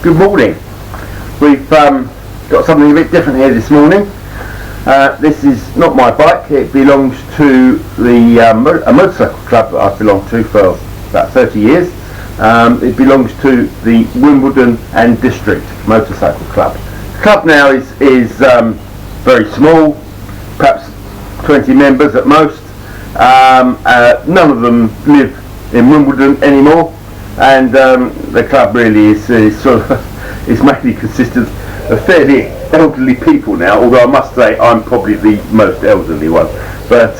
Good morning. We've got something a bit different here this morning. This is not my bike. It belongs to a motorcycle club that I've belonged to for about 30 years. It belongs to the Wimbledon District Motorcycle Club. The club now is very small, perhaps 20 members at most. None of them live in Wimbledon anymore, and the club really is mainly consisted of fairly elderly people now, although I must say I'm probably the most elderly one, but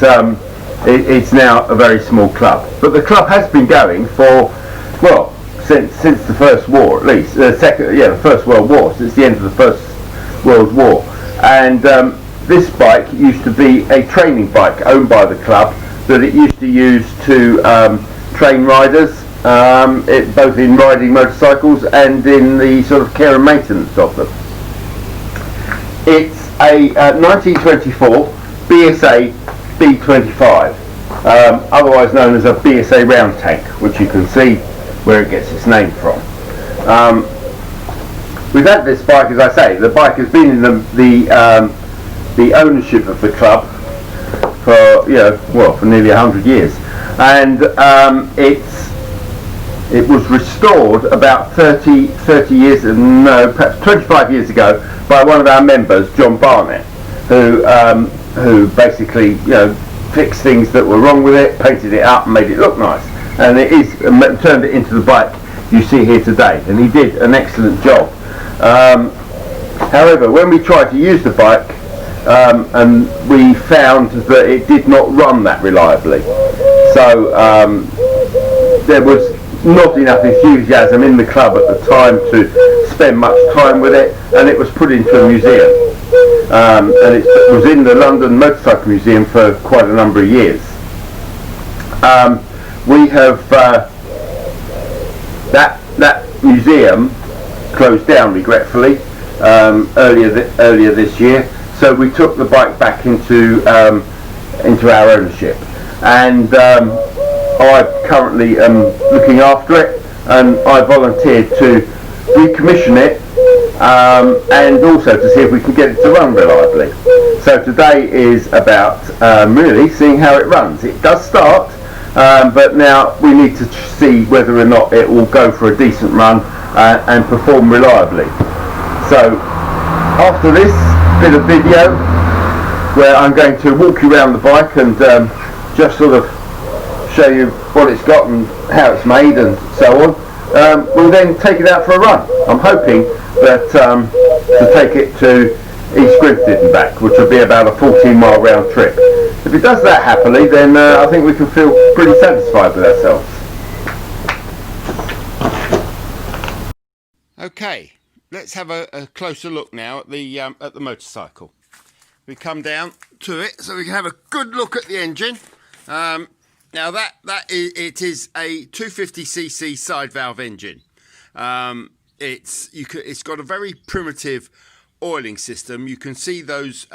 it's now a very small club. But the club has been going for, well, since the First War at least, the First World War, since the end of the First World War. And this bike used to be a training bike owned by the club that it used to use to train riders, both in riding motorcycles and in the sort of care and maintenance of them. It's a 1924 BSA B25, otherwise known as a BSA Roundtank, which you can see where it gets its name from. We've had this bike, as I say, the bike has been in the ownership of the club for nearly 100 years, and it was restored about 30 years, no, perhaps 25 years ago, by one of our members, John Barnett, who basically fixed things that were wrong with it, painted it up and made it look nice, and turned it into the bike you see here today, and he did an excellent job. However, when we tried to use the bike, and we found that it did not run that reliably, so there was not enough enthusiasm in the club at the time to spend much time with it, and it was put into a museum, and it was in the London Motorcycle Museum for quite a number of years. We have that museum closed down regretfully earlier this year, so we took the bike back into our ownership, and I currently am looking after it, and I volunteered to recommission it and also to see if we can get it to run reliably. So today is about really seeing how it runs. It does start, but now we need to see whether or not it will go for a decent run and perform reliably. So after this bit of video, where I'm going to walk you around the bike and just sort of show you what it's got and how it's made and so on, we'll then take it out for a run. I'm hoping that to take it to East Grinstead and back, which will be about a 14-mile round trip. If it does that happily, then I think we can feel pretty satisfied with ourselves. Okay, let's have a closer look now at the motorcycle. We come down to it so we can have a good look at the engine. Now it is a 250cc side valve engine. It's got a very primitive oiling system. You can see those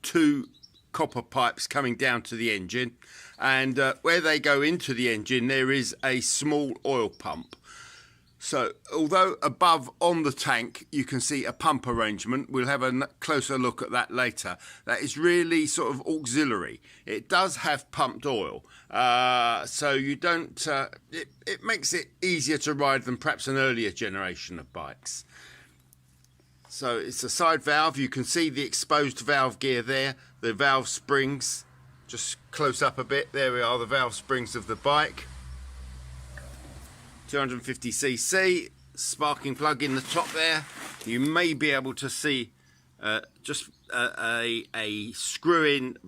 two copper pipes coming down to the engine, and where they go into the engine there is a small oil pump. So although above on the tank you can see a pump arrangement, we'll have a closer look at that later, that is really sort of auxiliary. It does have pumped oil, so you don't it makes it easier to ride than perhaps an earlier generation of bikes. So it's a side valve. You can see the exposed valve gear there, the valve springs, just close up a bit, there we are, the valve springs of the bike. 250cc, sparking plug in the top there. You may be able to see just a screw-in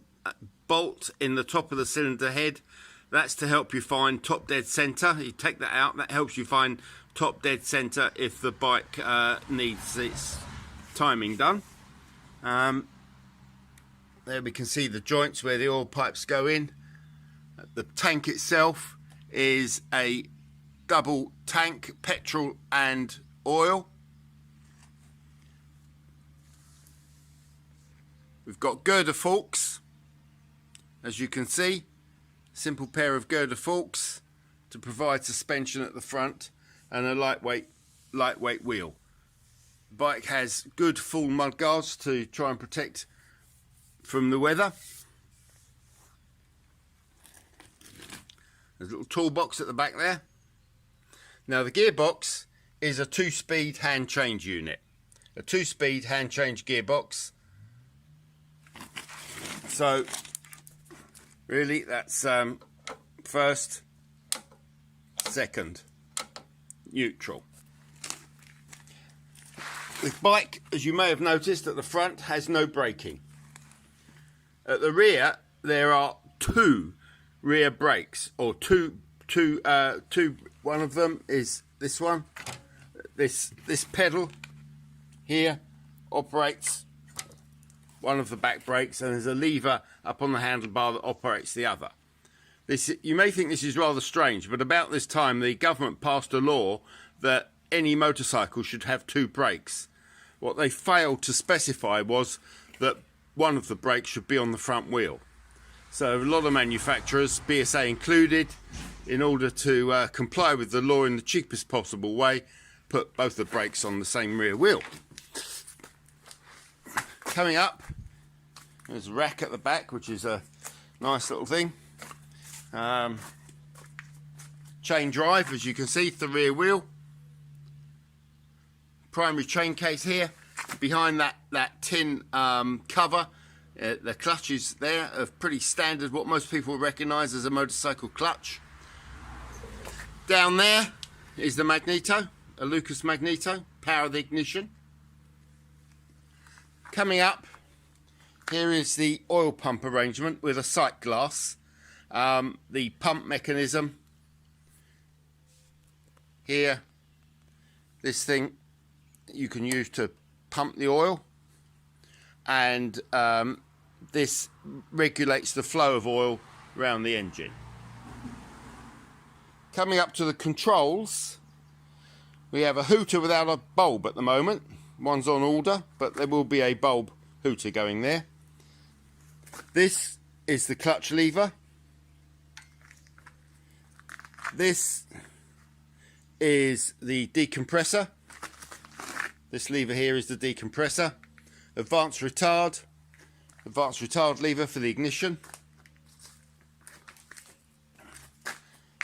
bolt in the top of the cylinder head. That's to help you find top dead center. You take that out, that helps you find top dead center if the bike needs its timing done. There we can see the joints where the oil pipes go in. The tank itself is a double tank, petrol and oil. We've got girder forks, as you can see, simple pair of girder forks to provide suspension at the front, and a lightweight wheel. The bike has good full mud guards to try and protect from the weather. There's a little toolbox at the back there. Now the gearbox is a 2-speed hand change unit. A 2-speed hand change gearbox. So really that's first, second, neutral. The bike, as you may have noticed, at the front has no braking. At the rear there are 2 rear brakes, or two. One of them is this one. This pedal here operates one of the back brakes, and there's a lever up on the handlebar that operates the other. You may think this is rather strange, but about this time the government passed a law that any motorcycle should have 2 brakes. What they failed to specify was that one of the brakes should be on the front wheel. So a lot of manufacturers, BSA included, in order to comply with the law in the cheapest possible way, put both the brakes on the same rear wheel. Coming up, there's a rack at the back, which is a nice little thing. Chain drive, as you can see, to the rear wheel. Primary chain case here. Behind that tin cover, the clutch is there, of pretty standard, what most people recognise as a motorcycle clutch. Down there is the magneto, a Lucas magneto, power the ignition. Coming up, here is the oil pump arrangement with a sight glass. The pump mechanism here, this thing you can use to pump the oil, and this regulates the flow of oil around the engine. Coming up to the controls, we have a hooter without a bulb at the moment. One's on order, but there will be a bulb hooter going there. This is the clutch lever. This is the decompressor. This lever here is the decompressor. Advanced retard lever for the ignition.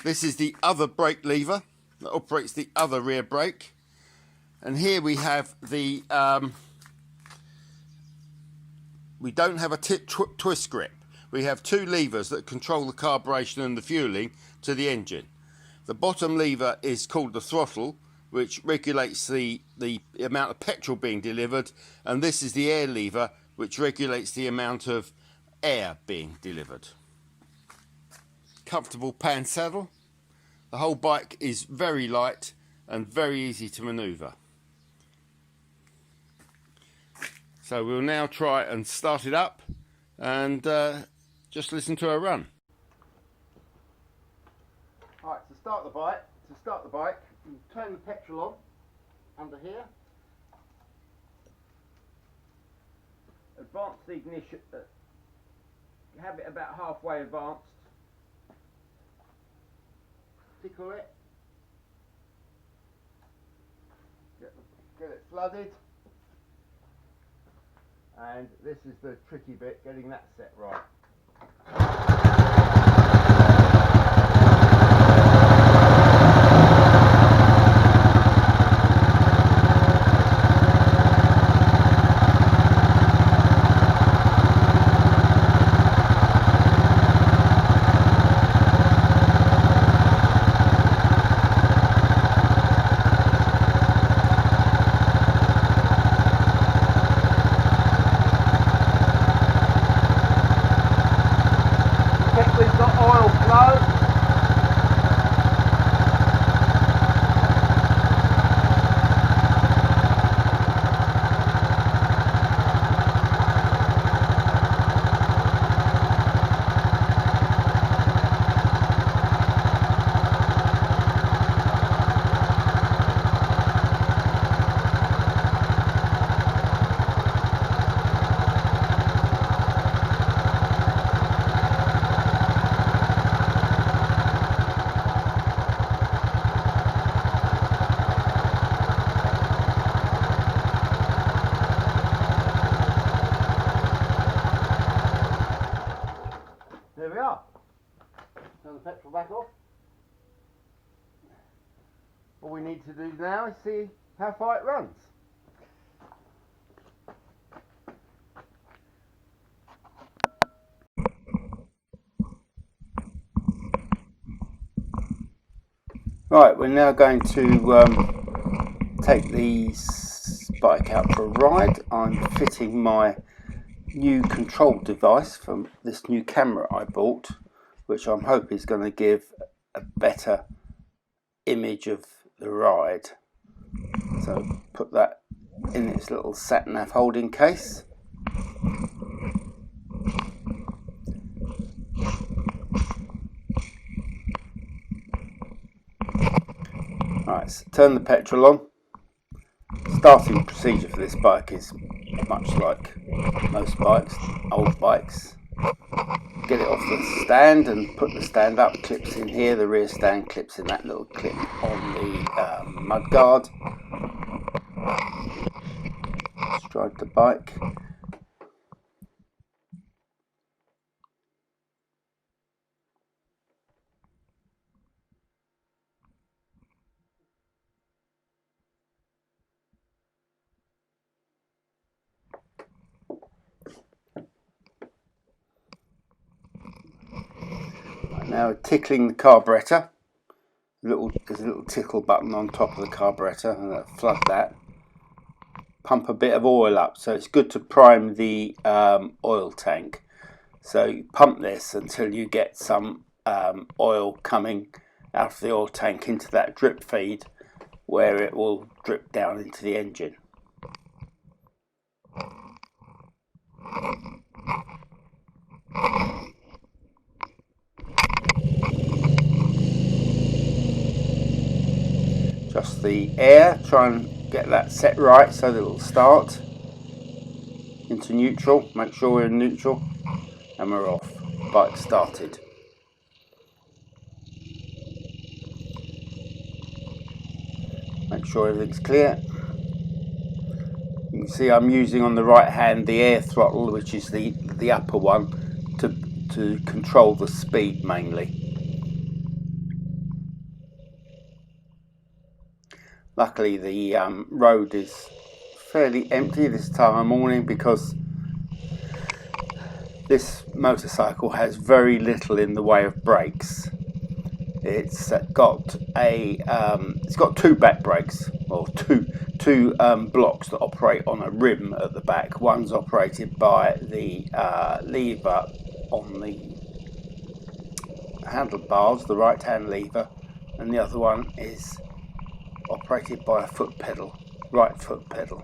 This is the other brake lever that operates the other rear brake. And here we have the, we don't have a twist grip. We have 2 levers that control the carburation and the fueling to the engine. The bottom lever is called the throttle, which regulates the amount of petrol being delivered, and this is the air lever, which regulates the amount of air being delivered. Comfortable pan saddle. The whole bike is very light and very easy to manoeuvre. So we'll now try and start it up and just listen to a run. Alright, to start the bike, you turn the petrol on under here, advance the ignition, have it about halfway advanced, tickle it, get it flooded, and this is the tricky bit, getting that set right. All we need to do now is see how far it runs. Right, we're now going to take the bike out for a ride. I'm fitting my new control device from this new camera I bought, which I'm hoping is going to give a better image of the ride. So put that in its little sat-nav holding case. Right, so turn the petrol on. Starting procedure for this bike is much like most bikes, old bikes. Get it off the stand and put the stand up, clips in here, the rear stand clips in that little clip on the mud guard. Stride the bike. Now tickling the carburettor. There's a little tickle button on top of the carburettor, and I'll flood that. Pump a bit of oil up, so it's good to prime the oil tank. So you pump this until you get some oil coming out of the oil tank into that drip feed, where it will drip down into the engine. Just the air, try and get that set right so that it will start into neutral. Make sure we're in neutral, and we're off. Bike started. Make sure everything's clear. You can see I'm using on the right hand the air throttle, which is the upper one, to control the speed mainly. Luckily the road is fairly empty this time of morning, because this motorcycle has very little in the way of brakes. It's got two back brakes, or two blocks that operate on a rim at the back. One's operated by the lever on the handlebars, the right hand lever, and the other one is operated by a foot pedal, right foot pedal.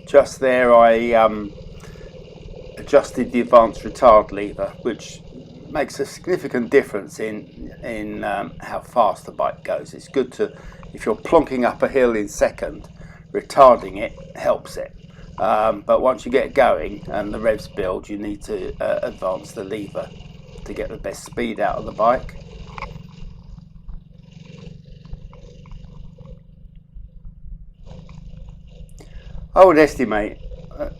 Just there I adjusted the advanced retard lever, which makes a significant difference in how fast the bike goes. It's good to, if you're plonking up a hill in second, retarding it helps it. But once you get going and the revs build, you need to advance the lever to get the best speed out of the bike. I would estimate,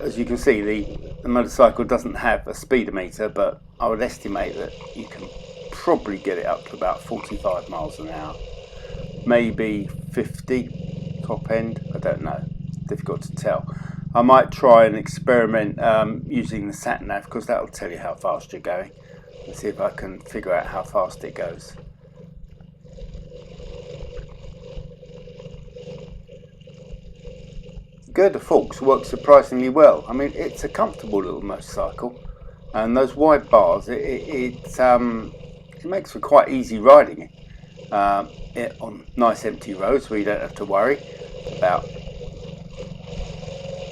as you can see, the motorcycle doesn't have a speedometer, but I would estimate that you can probably get it up to about 45 miles an hour, maybe 50 top end. I don't know, difficult to tell. I might try and experiment using the sat nav, because that will tell you how fast you're going, and see if I can figure out how fast it goes. Girder forks work surprisingly well. I mean, it's a comfortable little motorcycle, and those wide bars, it makes for quite easy riding it on nice empty roads where you don't have to worry about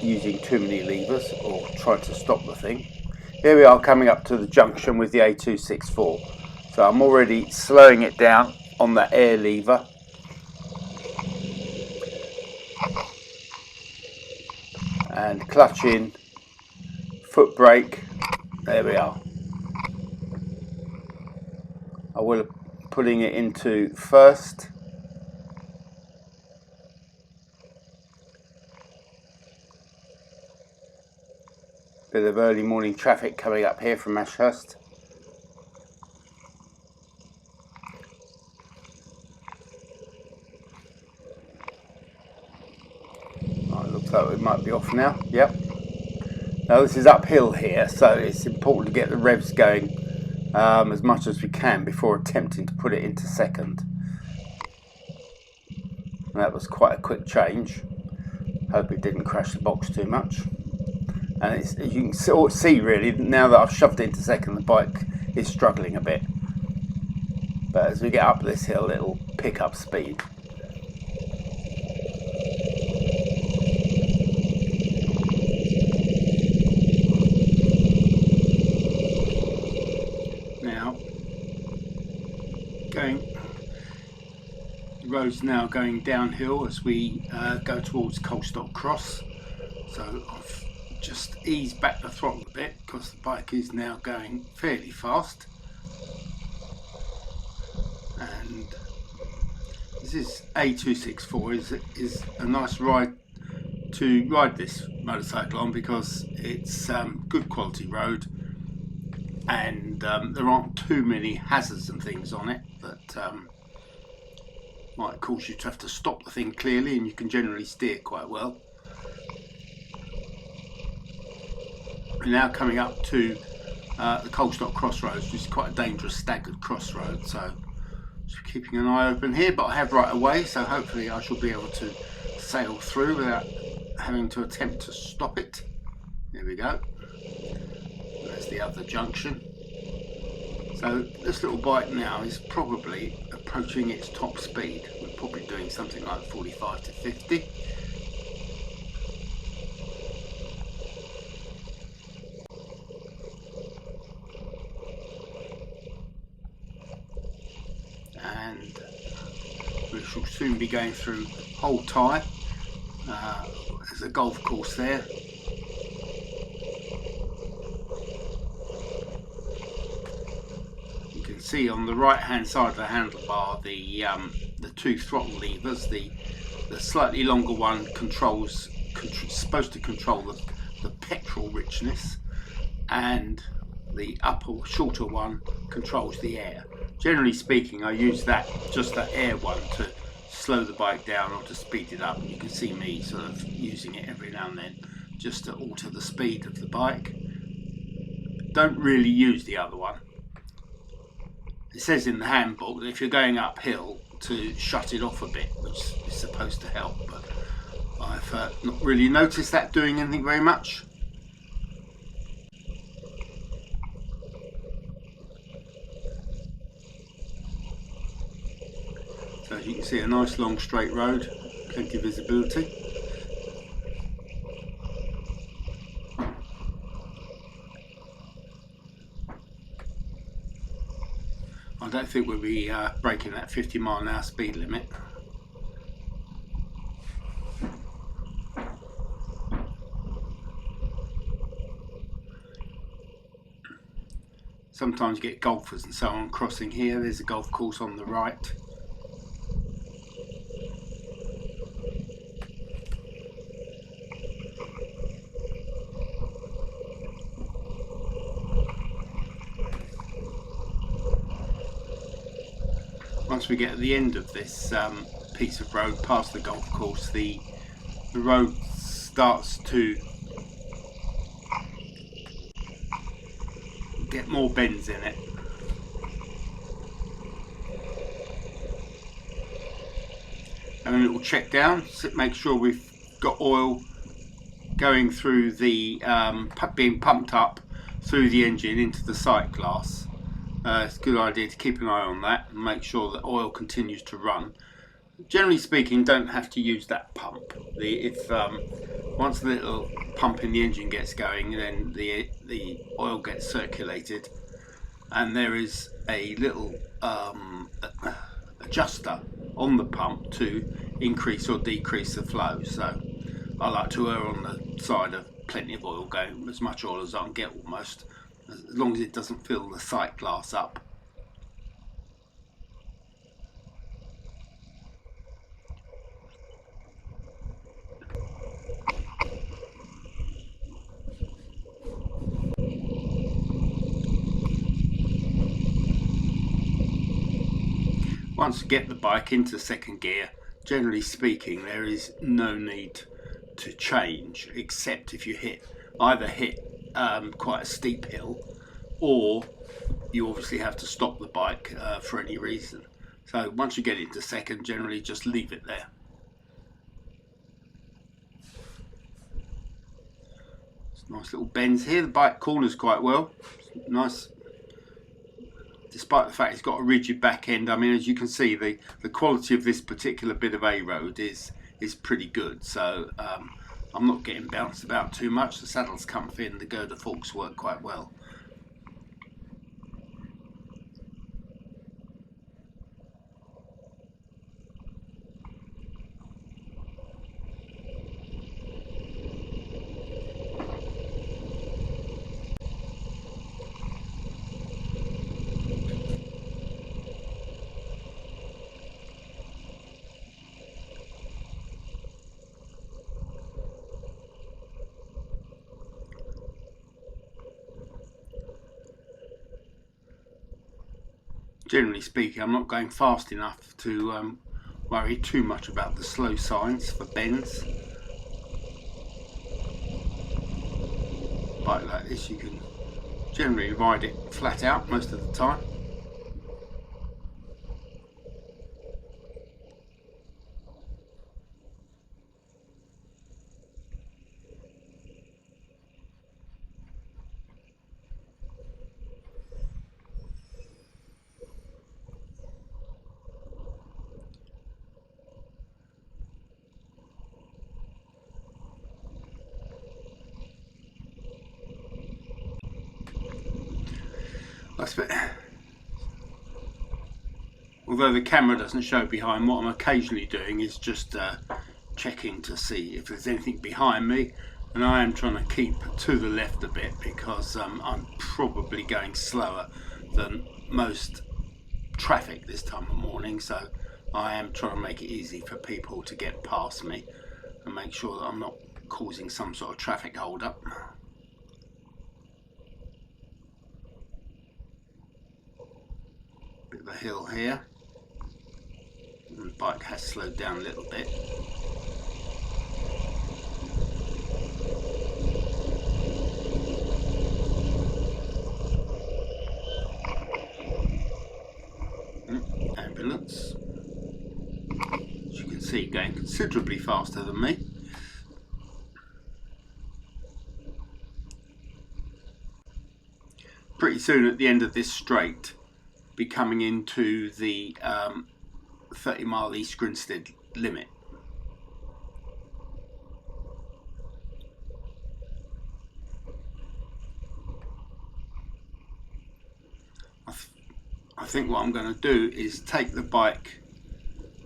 using too many levers or trying to stop the thing. Here we are coming up to the junction with the A264, so I'm already slowing it down on that air lever. And clutch in, foot brake, there we are. I will putting it into first. Bit of early morning traffic coming up here from Ashurst. Oh, it looks like it might be off now. Yep. Now this is uphill here, so it's important to get the revs going as much as we can before attempting to put it into second. And that was quite a quick change. Hope it didn't crash the box too much. And it's, you can see really, now that I've shoved it into second, the bike is struggling a bit. But as we get up this hill, it'll pick up speed. Now, the road's now going downhill as we go towards Colstock Cross. So I've just eased back the throttle a bit because the bike is now going fairly fast. And this is A264 is a nice ride to ride this motorcycle on because it's good quality road, and there aren't too many hazards and things on it that might cause you to have to stop the thing clearly, and you can generally steer quite well. We're now coming up to the Colstock Crossroads, which is quite a dangerous staggered crossroad, so just keeping an eye open here, but I have right away, so hopefully I shall be able to sail through without having to attempt to stop it. There we go. There's the other junction. So this little bike now is probably approaching its top speed. We're probably doing something like 45 to 50. And we shall soon be going through Hold Tie. There's a golf course there. You can see on the right hand side of the handlebar the two throttle levers. The slightly longer one supposed to control the petrol richness, and the upper shorter one controls the air. Generally speaking, I use just that air one to slow the bike down or to speed it up. And you can see me sort of using it every now and then just to alter the speed of the bike. Don't really use the other one. It says in the handbook that if you're going uphill to shut it off a bit, which is supposed to help, but I've not really noticed that doing anything very much. So as you can see, a nice long straight road, plenty of visibility. I don't think we'll be breaking that 50-mile-an-hour speed limit. Sometimes you get golfers and so on crossing here. There's a golf course on the right. Once we get at the end of this piece of road past the golf course, the road starts to get more bends in it. And a little check down, so make sure we've got oil going through the being pumped up through the engine into the sight glass. It's a good idea to keep an eye on that and make sure that oil continues to run. Generally speaking, don't have to use that pump. Once the little pump in the engine gets going, then the oil gets circulated, and there is a little adjuster on the pump to increase or decrease the flow. So I like to err on the side of plenty of oil going, as much oil as I can get almost, as long as it doesn't fill the sight glass up. Once you get the bike into second gear, generally speaking, there is no need to change, except if you either hit quite a steep hill, or you obviously have to stop the bike for any reason. So once you get into second, generally just leave it there. Nice little bends here. The bike corners quite well. Nice. Despite the fact it's got a rigid back end, I mean, as you can see, the quality of this particular bit of A road is pretty good. So I'm not getting bounced about too much. The saddle's comfy and the girder forks work quite well. Generally speaking, I'm not going fast enough to worry too much about the slow signs for bends. Bike like this, you can generally ride it flat out most of the time. Although the camera doesn't show behind, what I'm occasionally doing is just checking to see if there's anything behind me, and I am trying to keep to the left a bit because I'm probably going slower than most traffic this time of morning, so I am trying to make it easy for people to get past me and make sure that I'm not causing some sort of traffic hold up. Bit of a hill here, and the bike has slowed down a little bit. Ambulance, as you can see, going considerably faster than me. Pretty soon at the end of this straight, be coming into the 30 mile East Grinstead limit. I think what I'm going to do is take the bike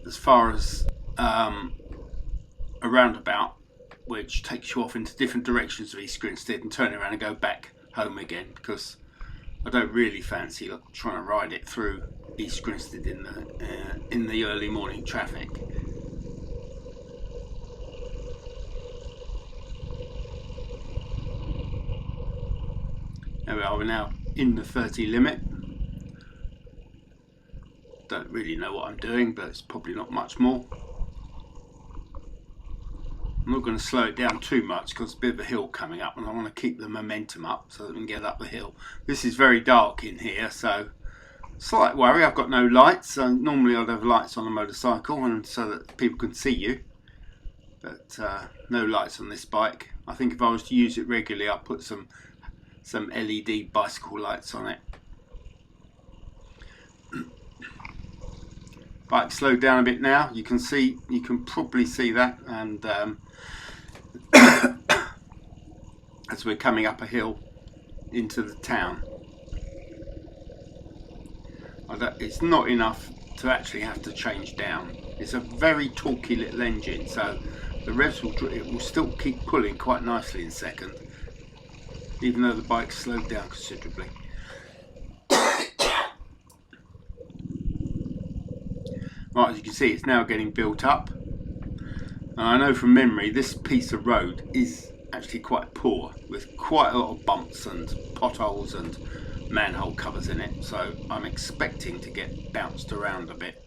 as far as a roundabout, which takes you off into different directions of East Grinstead, and turn around and go back home again, because I don't really fancy trying to ride it through East Grinstead in the early morning traffic. There we are, we're now in the 30 limit. Don't really know what I'm doing, but it's probably not much more. I'm not going to slow it down too much because it's a bit of a hill coming up, and I want to keep the momentum up so that we can get up the hill. This is very dark in here, so slight worry. I've got no lights, so normally I'd have lights on a motorcycle and so that people can see you, but no lights on this bike. I think if I was to use it regularly, I'd put some LED bicycle lights on it. Bike slowed down a bit now. You can probably see that, and as we're coming up a hill into the town. It's not enough to actually have to change down. It's a very torquey little engine, so the revs will still keep pulling quite nicely in second, even though the bike's slowed down considerably. Right, as you can see, it's now getting built up. And I know from memory this piece of road is actually quite poor, with quite a lot of bumps and potholes and manhole covers in it, so I'm expecting to get bounced around a bit.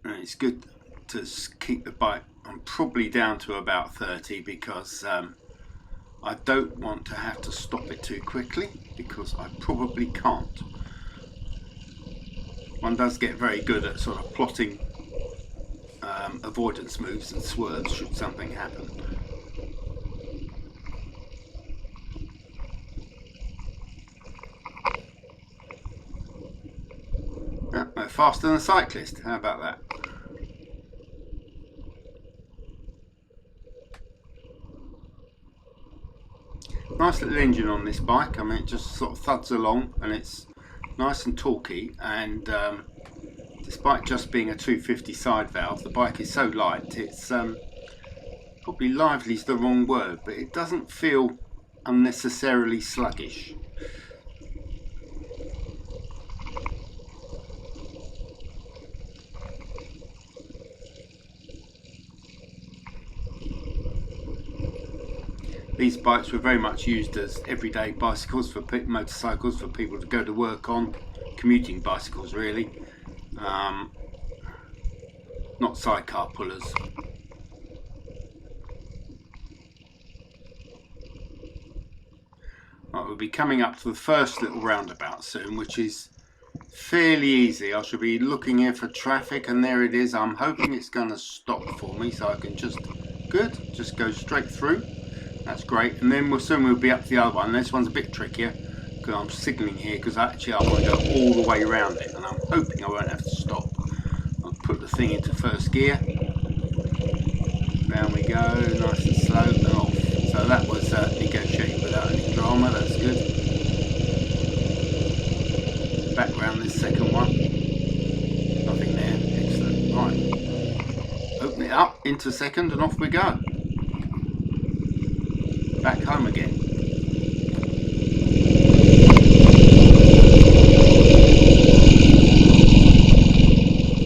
And it's good to keep the bike. I'm probably down to about 30 because I don't want to have to stop it too quickly, because I probably can't. One does get very good at sort of plotting avoidance moves and swerves should something happen. Yeah, faster than a cyclist, how about that? Nice little engine on this bike. I mean, it just sort of thuds along and it's nice and torquey, and despite just being a 250 side valve, the bike is so light. It's probably lively is the wrong word, but it doesn't feel unnecessarily sluggish. These bikes were very much used as everyday bicycles, for motorcycles for people to go to work on, commuting bicycles really, not sidecar pullers. Right, we'll be coming up to the first little roundabout soon, which is fairly easy. I should be looking here for traffic, and there it is. I'm hoping it's going to stop for me so I can just go straight through. That's great. And then soon we'll be up to the other one. This one's a bit trickier because I'm signalling here, because actually I want to go all the way around it, and I'm hoping I won't have to stop. I'll put the thing into first gear. Down we go, nice and slow and off. So that was negotiated without any drama, that's good. Back round this second one. Nothing there, excellent. Right. Open it up into second and off we go. Back home again.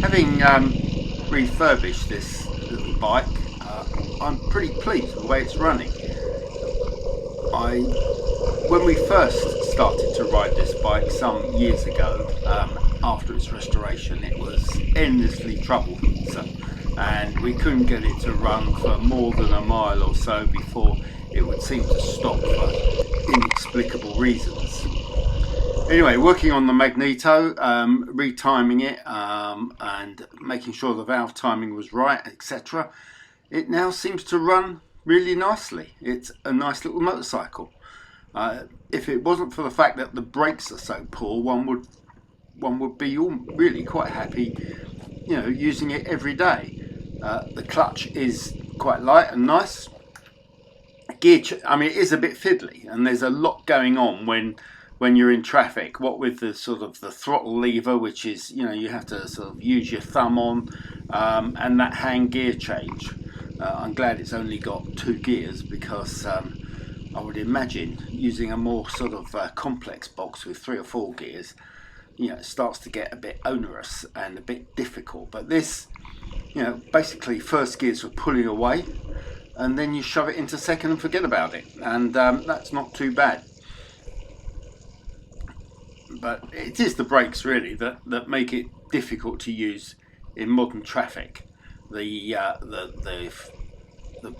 Having refurbished this little bike, I'm pretty pleased with the way it's running. When we first started to ride this bike some years ago, after its restoration, it was endlessly troublesome, and we couldn't get it to run for more than a mile or so before it would seem to stop for inexplicable reasons. Anyway, working on the magneto, retiming it, and making sure the valve timing was right, etc. It now seems to run really nicely. It's a nice little motorcycle. If it wasn't for the fact that the brakes are so poor, one would be really quite happy, using it every day. The clutch is quite light and nice. It is a bit fiddly, and there's a lot going on when you're in traffic. What with the sort of the throttle lever, which is you have to sort of use your thumb on, and that hand gear change. I'm glad it's only got 2 gears, because I would imagine using a more sort of complex box with 3 or 4 gears, it starts to get a bit onerous and a bit difficult. But this, basically first gear's for pulling away, and then you shove it into second and forget about it, and that's not too bad. But it is the brakes really that make it difficult to use in modern traffic. The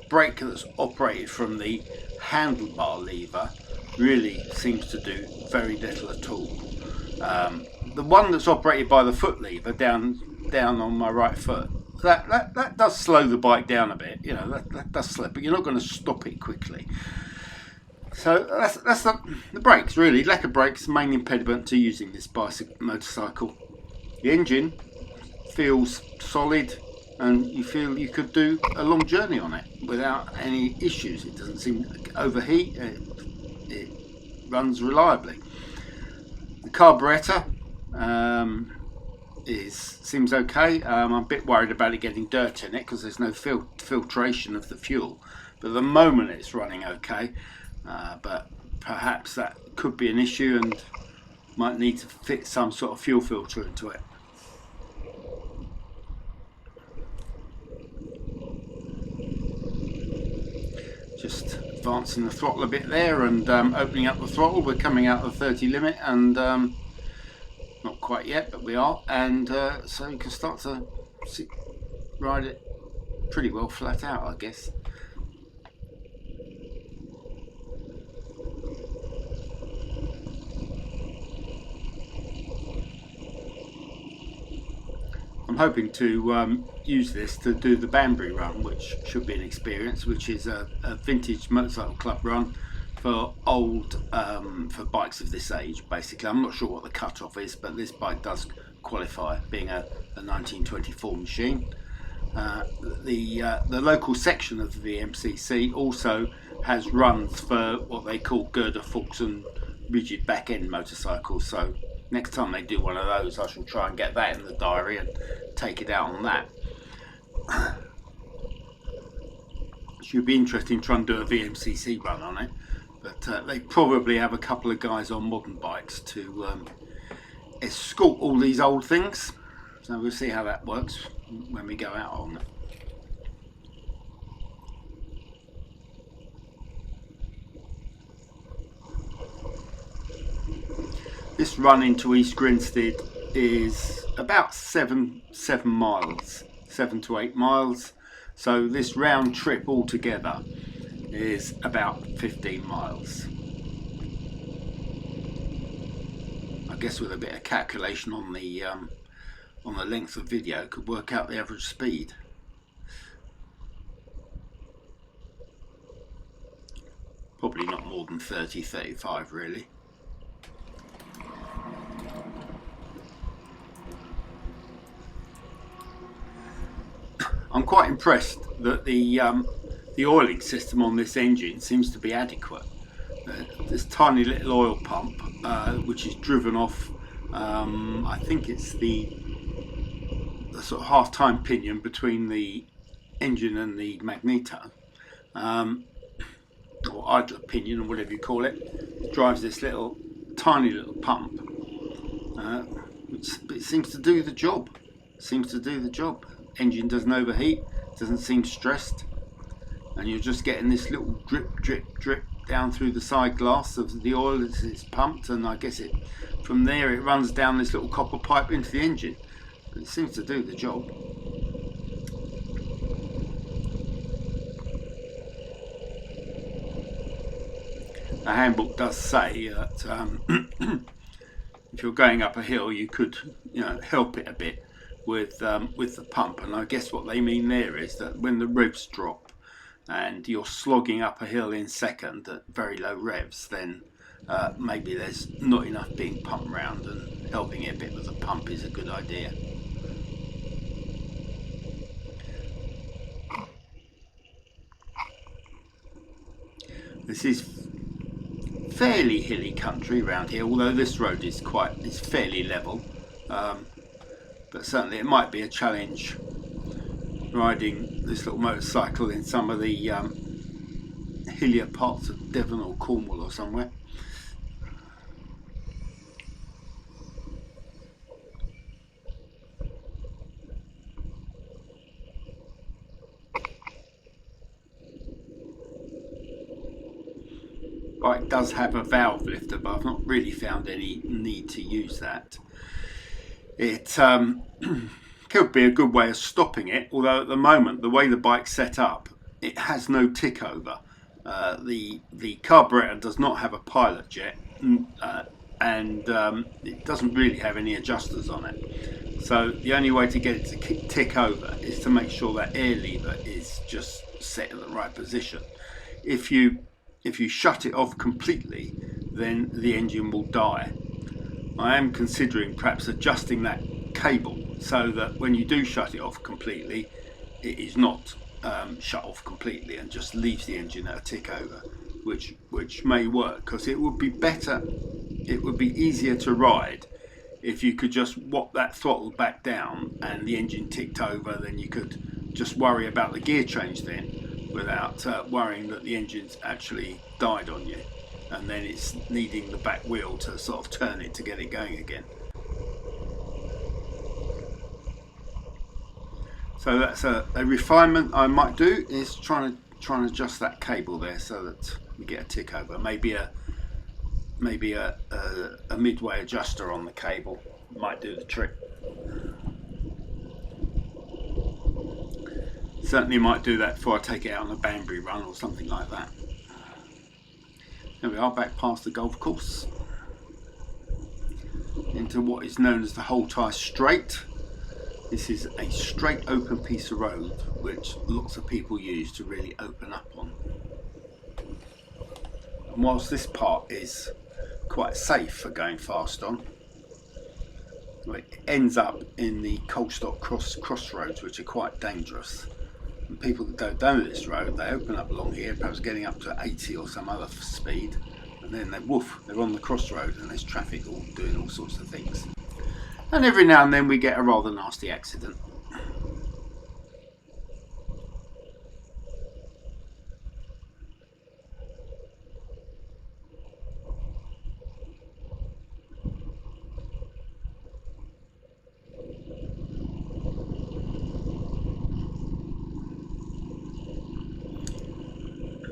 brake that's operated from the handlebar lever really seems to do very little at all. The one that's operated by the foot lever down on my right foot, that does slow the bike down a bit. That does slow, but you're not going to stop it quickly. So that's the brakes really. Lack of brakes, the main impediment to using this motorcycle. The engine feels solid, and you feel you could do a long journey on it without any issues. It doesn't seem to overheat. It runs reliably. The carburettor seems okay. I'm a bit worried about it getting dirt in it because there's no filtration of the fuel, but at the moment it's running okay. But perhaps that could be an issue and might need to fit some sort of fuel filter into it. Just advancing the throttle a bit there and opening up the throttle. We're coming out of the 30 limit, and not quite yet, but we are, and so you can start to ride it pretty well flat out, I guess. I'm hoping to use this to do the Banbury run, which should be an experience, which is a vintage motorcycle club run for for bikes of this age. Basically, I'm not sure what the cut-off is, but this bike does qualify, being a 1924 machine. The local section of the VMCC also has runs for what they call girder forks and rigid back end motorcycles, so next time they do one of those, I shall try and get that in the diary and take it out on that. Should be interesting trying to do a VMCC run on it, but they probably have a couple of guys on modern bikes to escort all these old things, so we'll see how that works when we go out on it. This run into East Grinstead is about 7 miles, 7 to 8 miles. So this round trip altogether is about 15 miles. I guess with a bit of calculation on the length of video, could work out the average speed. Probably not more than 30, 35 really. I'm quite impressed that the oiling system on this engine seems to be adequate. This tiny little oil pump, which is driven off, I think it's the sort of half-time pinion between the engine and the magneto, or idler pinion, or whatever you call it, drives this tiny little pump, which it seems to do the job. Engine doesn't overheat, doesn't seem stressed, and you're just getting this little drip down through the side glass of the oil as it's pumped, and I guess from there it runs down this little copper pipe into the engine. But it seems to do the job. The handbook does say that if you're going up a hill, you could, help it a bit with the pump, and I guess what they mean there is that when the revs drop and you're slogging up a hill in second at very low revs, then maybe there's not enough being pumped round, and helping it a bit with the pump is a good idea. This is fairly hilly country around here, although this road is fairly level. But certainly it might be a challenge riding this little motorcycle in some of the hillier parts of Devon or Cornwall or somewhere. Bike does have a valve lifter, but I've not really found any need to use that. It could be a good way of stopping it, although at the moment, the way the bike's set up, it has no tick over. The carburetor does not have a pilot jet, and it doesn't really have any adjusters on it. So the only way to get it to tick over is to make sure that air lever is just set in the right position. If you shut it off completely, then the engine will die. I am considering perhaps adjusting that cable so that when you do shut it off completely, it is not shut off completely and just leaves the engine at a tick over, which may work, because it would be better, it would be easier to ride if you could just whop that throttle back down and the engine ticked over. Then you could just worry about the gear change then, without worrying that the engine's actually died on you, and then it's needing the back wheel to sort of turn it to get it going again. So that's a refinement I might do, is trying to adjust that cable there so that we get a tick over. Maybe a midway adjuster on the cable might do the trick. Certainly might do that before I take it out on a Banbury run or something like that. There we are, back past the golf course into what is known as the Holtie Straight. This is a straight open piece of road which lots of people use to really open up on. And whilst this part is quite safe for going fast on, it ends up in the Colstock crossroads, which are quite dangerous. And people that don't know this road, they open up along here, perhaps getting up to 80 or some other speed, and then they're on the crossroad and there's traffic all doing all sorts of things. And every now and then we get a rather nasty accident.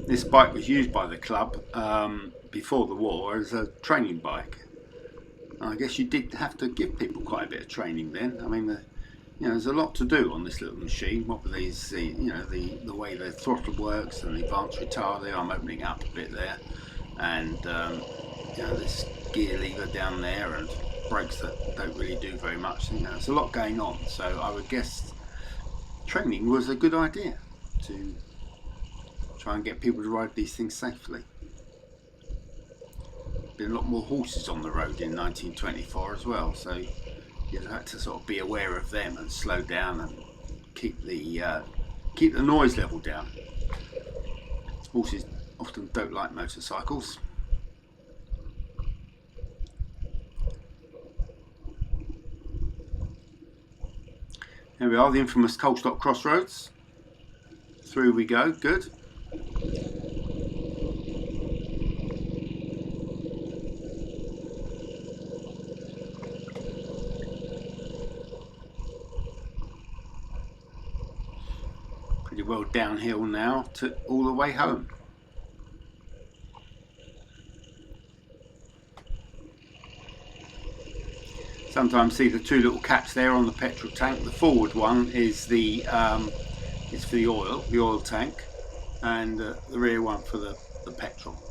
This bike was used by the club before the war as a training bike. I guess you did have to give people quite a bit of training then. I mean, there's a lot to do on this little machine. What with these, the way the throttle works and the advanced retard. I'm opening up a bit there, and this gear lever down there, and brakes that don't really do very much. There's a lot going on. So I would guess training was a good idea to try and get people to ride these things safely. Been a lot more horses on the road in 1924 as well, so you had to sort of be aware of them and slow down and keep the noise level down. Horses often don't like motorcycles. There we are, the infamous Colstock crossroads. Through we go, good. Pretty well downhill now to all the way home. Sometimes see the two little caps there on the petrol tank. The forward one is the is for the oil tank, and the rear one for the petrol.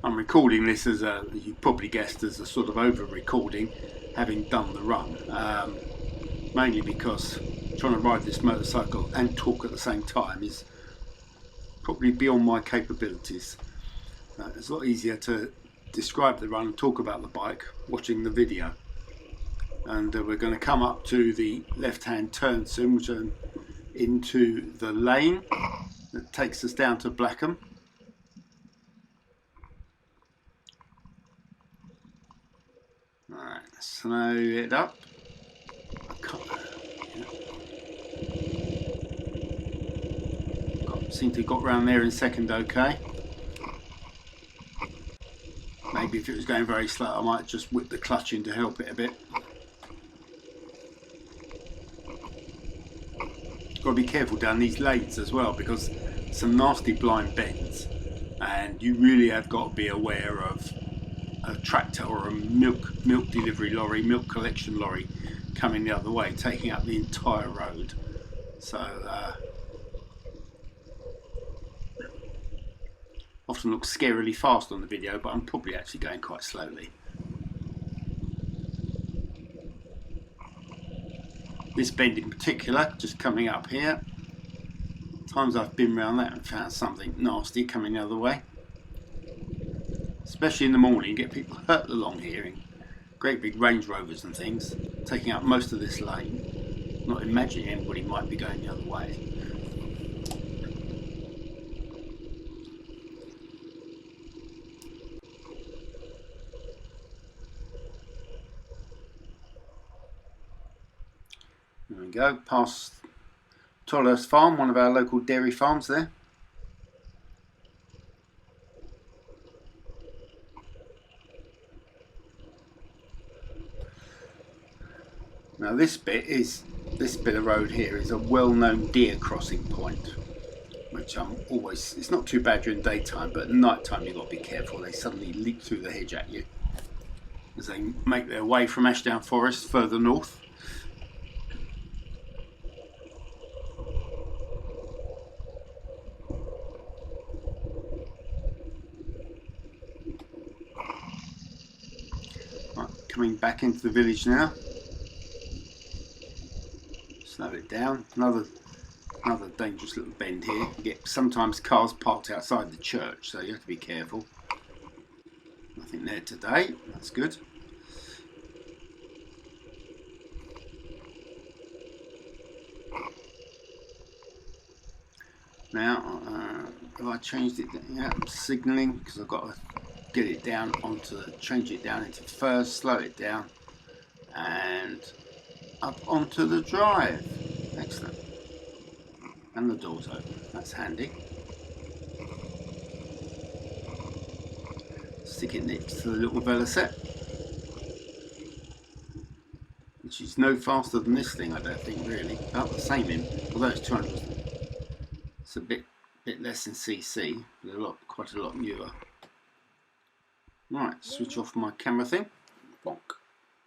I'm recording this as you probably guessed, as a sort of over recording, having done the run, mainly because trying to ride this motorcycle and talk at the same time is probably beyond my capabilities. It's a lot easier to describe the run and talk about the bike watching the video. And we're going to come up to the left hand turn soon, which are into the lane that takes us down to Blackham. Alright, slow it up. Seem to have got round there in second okay. Maybe if it was going very slow I might just whip the clutch in to help it a bit. Got to be careful down these lanes as well, because some nasty blind bends, and you really have got to be aware of a tractor or a milk delivery lorry, milk collection lorry coming the other way, taking up the entire road. So often looks scarily fast on the video, but I'm probably actually going quite slowly. This bend in particular, just coming up here, times I've been around that and found something nasty coming the other way. Especially in the morning, get people hurt along here in great big Range Rovers and things, taking up most of this lane, not imagining anybody might be going the other way. There we go, past Tolhurst Farm, one of our local dairy farms there. Now this bit of road here is a well-known deer crossing point, which it's not too bad during daytime, but at night time you've got to be careful. They suddenly leap through the hedge at you as they make their way from Ashdown Forest further north. Right, coming back into the village now. Slow it down. Another dangerous little bend here. You get sometimes cars parked outside the church, so you have to be careful. Nothing there today. That's good. Now, have I changed it? Yeah, I'm signalling because I've got to get it down change it down into first, slow it down, and up onto the drive. Excellent. And the door's open. That's handy. Stick it next to the little Velocette, which is no faster than this thing, I don't think, really. About the same in, although it's 200. It's a bit less than CC, but quite a lot newer. Right, switch off my camera thing. Bonk.